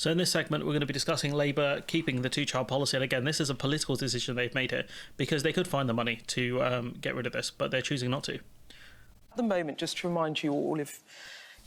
So in this segment, we're going to be discussing Labour keeping the two-child policy. And again, this is a political decision they've made here because they could find the money to get rid of this, but they're choosing not to. At the moment, just to remind you all, if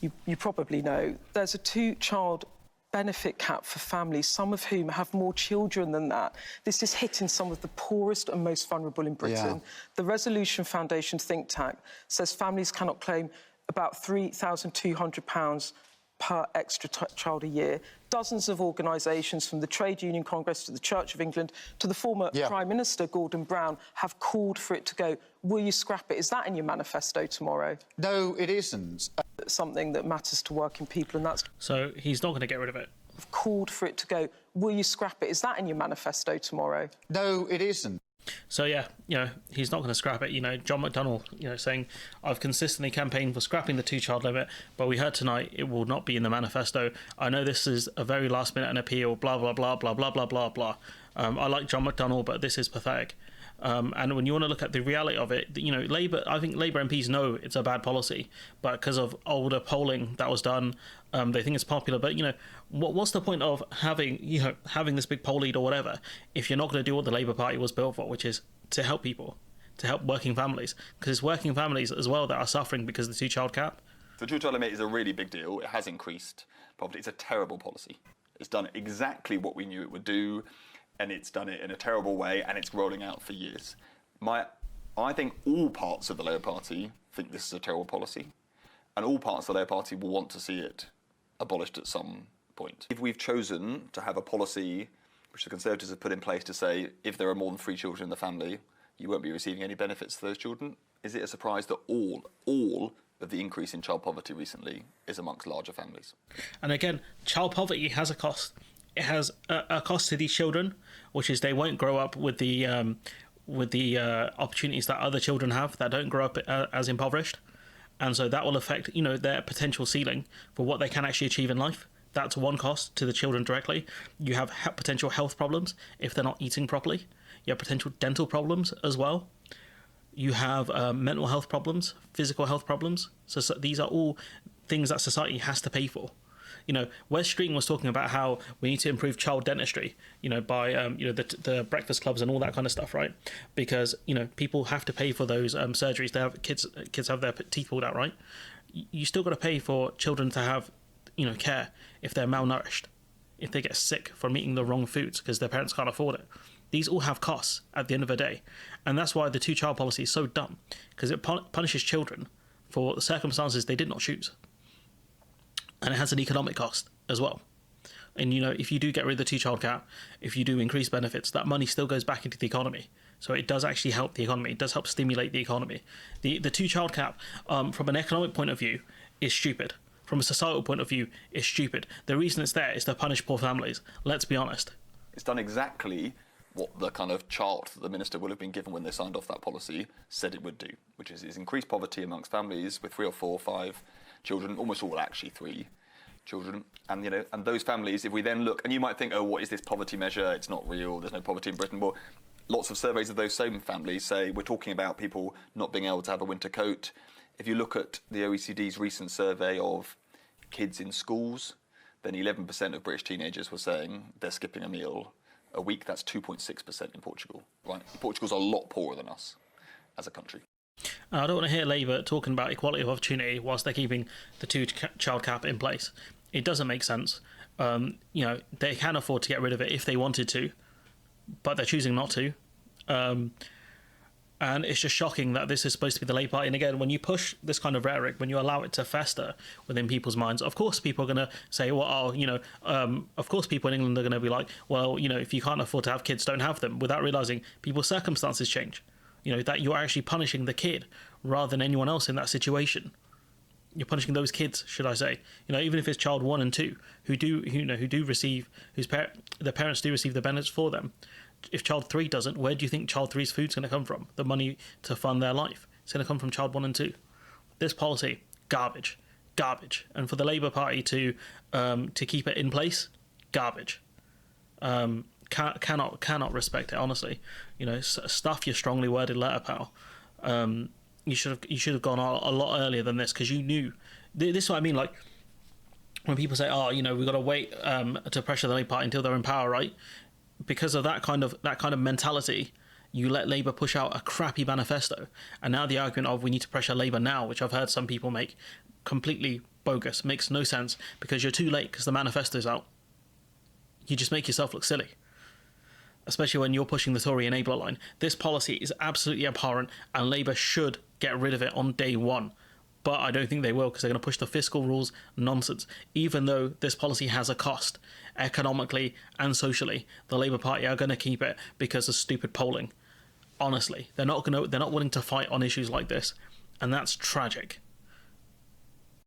you probably know, there's a two-child benefit cap for families, some of whom have more children than that. This is hitting some of the poorest and most vulnerable in Britain. Yeah. The Resolution Foundation think tank says families cannot claim about £3,200 per extra child a year. Dozens of organisations, from the Trade Union Congress to the Church of England to the former Prime Minister Gordon Brown, have called for it to go. Will you scrap it? Is that in your manifesto tomorrow? No, it isn't. Something that matters to working people, and that's... So he's not going to get rid of it. Have called for it to go. Will you scrap it? Is that in your manifesto tomorrow? No, it isn't. So yeah, he's not going to scrap it. John McDonnell, saying, I've consistently campaigned for scrapping the two-child limit, but we heard tonight it will not be in the manifesto. I know this is a very last-minute appeal, blah, blah, blah, blah, blah, blah, blah, blah. I like John McDonnell, but this is pathetic. And when you want to look at the reality of it, I think Labour MPs know it's a bad policy, but because of older polling that was done, they think it's popular. But what's the point of having this big poll lead or whatever if you're not going to do what the Labour Party was built for, which is to help people, to help working families, because it's working families as well that are suffering because of the two-child cap. The two-child limit is a really big deal. It has increased poverty. It's a terrible policy. It's done exactly what we knew it would do, and it's done it in a terrible way, and it's rolling out for years. I think all parts of the Labour Party think this is a terrible policy, and all parts of the Labour Party will want to see it abolished at some point. If we've chosen to have a policy which the Conservatives have put in place to say if there are more than 3 children in the family, you won't be receiving any benefits for those children, is it a surprise that all of the increase in child poverty recently is amongst larger families? And again, child poverty has a cost. It has a cost to these children, which is they won't grow up with the opportunities that other children have that don't grow up as impoverished, and so that will affect their potential ceiling for what they can actually achieve in life. That's one cost to the children directly. You have potential health problems if they're not eating properly. You have potential dental problems as well. You have mental health problems, physical health problems. So these are all things that society has to pay for. Wes Streeting was talking about how we need to improve child dentistry, by the breakfast clubs and all that kind of stuff, right? Because people have to pay for those surgeries. They have kids have their teeth pulled out, right? You still got to pay for children to have care if they're malnourished, if they get sick from eating the wrong foods because their parents can't afford it. These all have costs at the end of the day, and that's why the two-child policy is so dumb, because it punishes children for circumstances they did not choose. And it has an economic cost as well. And, if you do get rid of the two-child cap, if you do increase benefits, that money still goes back into the economy. So it does actually help the economy. It does help stimulate the economy. The two-child cap, from an economic point of view, is stupid. From a societal point of view, is stupid. The reason it's there is to punish poor families. Let's be honest. It's done exactly what the kind of chart that the minister would have been given when they signed off that policy said it would do, which is increase poverty amongst families with 3 or 4 or 5 children, almost all actually 3 children, and and those families, if we then look, and you might think, oh, what is this poverty measure? It's not real, there's no poverty in Britain. Well, lots of surveys of those same families say we're talking about people not being able to have a winter coat. If you look at the OECD's recent survey of kids in schools, then 11% of British teenagers were saying they're skipping a meal a week. That's 2.6% in Portugal, right? Portugal's a lot poorer than us as a country. I don't want to hear Labour talking about equality of opportunity whilst they're keeping the two-child cap in place. It doesn't make sense. They can afford to get rid of it if they wanted to, but they're choosing not to. And it's just shocking that this is supposed to be the Labour Party. And again, when you push this kind of rhetoric, when you allow it to fester within people's minds, of course people are going to say, well, of course people in England are going to be like, well, if you can't afford to have kids, don't have them, without realising people's circumstances change. That you're actually punishing the kid rather than anyone else in that situation. You're punishing those kids, should I say? Even if it's child 1 and 2 who do receive, their parents do receive the benefits for them. If child 3 doesn't, where do you think child 3's food's going to come from? The money to fund their life. It's going to come from child 1 and 2. This policy, garbage. And for the Labour Party to keep it in place, garbage. Cannot respect it, honestly. Stuff your strongly worded letter, pal. You should have gone a lot earlier than this, because you knew. This is what I mean. Like, when people say, "Oh, we've got to wait to pressure the Labour Party until they're in power," right? Because of that kind of mentality, you let Labour push out a crappy manifesto, and now the argument of we need to pressure Labour now, which I've heard some people make, completely bogus, makes no sense because you're too late because the manifesto's out. You just make yourself look silly, especially when you're pushing the Tory enabler line. This policy is absolutely abhorrent, and Labour should get rid of it on day one. But I don't think they will, because they're going to push the fiscal rules nonsense. Even though this policy has a cost, economically and socially, the Labour Party are going to keep it because of stupid polling. Honestly, they're not willing to fight on issues like this, and that's tragic.